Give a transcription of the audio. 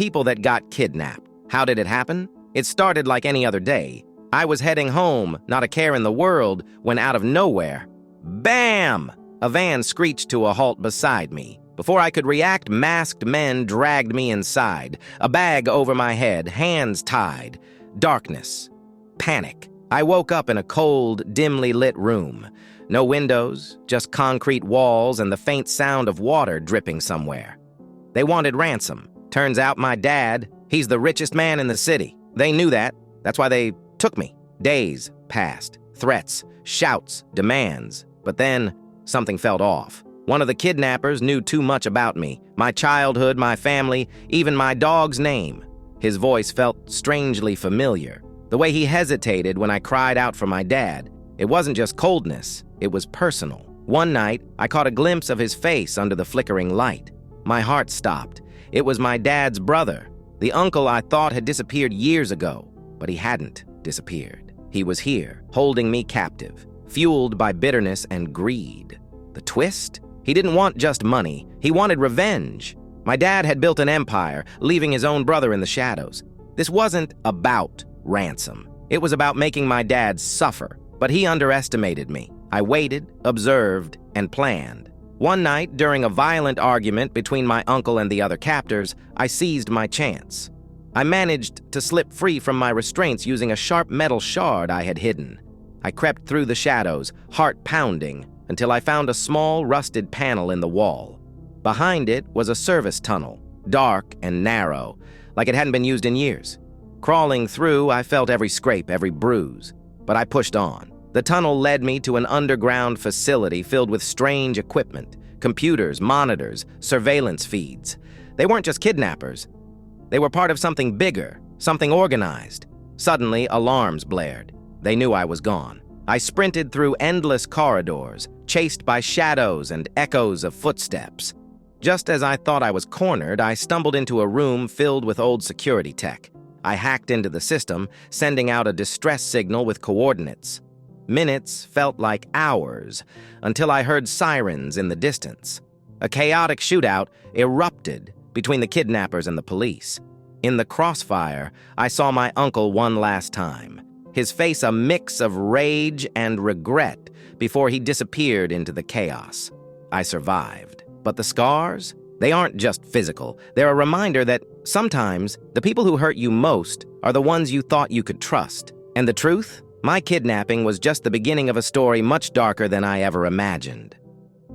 people that got kidnapped. How did it happen? It started like any other day. I was heading home, not a care in the world, when out of nowhere, bam! A van screeched to a halt beside me. Before I could react, masked men dragged me inside. A bag over my head, hands tied. Darkness. Panic. I woke up in a cold, dimly lit room. No windows, just concrete walls and the faint sound of water dripping somewhere. They wanted ransom. Turns out my dad, he's the richest man in the city. They knew that. That's why they took me. Days passed. Threats, shouts, demands. But then, something felt off. One of the kidnappers knew too much about me, my childhood, my family, even my dog's name. His voice felt strangely familiar. The way he hesitated when I cried out for my dad. It wasn't just coldness, it was personal. One night, I caught a glimpse of his face under the flickering light. My heart stopped. It was my dad's brother, the uncle I thought had disappeared years ago, but he hadn't disappeared. He was here, holding me captive, fueled by bitterness and greed. The twist? He didn't want just money, he wanted revenge. My dad had built an empire, leaving his own brother in the shadows. This wasn't about ransom. It was about making my dad suffer, but he underestimated me. I waited, observed, and planned. One night, during a violent argument between my uncle and the other captors, I seized my chance. I managed to slip free from my restraints using a sharp metal shard I had hidden. I crept through the shadows, heart pounding, until I found a small, rusted panel in the wall. Behind it was a service tunnel, dark and narrow, like it hadn't been used in years. Crawling through, I felt every scrape, every bruise, but I pushed on. The tunnel led me to an underground facility filled with strange equipment, computers, monitors, surveillance feeds. They weren't just kidnappers. They were part of something bigger, something organized. Suddenly, alarms blared. They knew I was gone. I sprinted through endless corridors, chased by shadows and echoes of footsteps. Just as I thought I was cornered, I stumbled into a room filled with old security tech. I hacked into the system, sending out a distress signal with coordinates. Minutes felt like hours, until I heard sirens in the distance. A chaotic shootout erupted between the kidnappers and the police. In the crossfire, I saw my uncle one last time, his face a mix of rage and regret before he disappeared into the chaos. I survived. But the scars? They aren't just physical. They're a reminder that sometimes the people who hurt you most are the ones you thought you could trust. And the truth? My kidnapping was just the beginning of a story much darker than I ever imagined.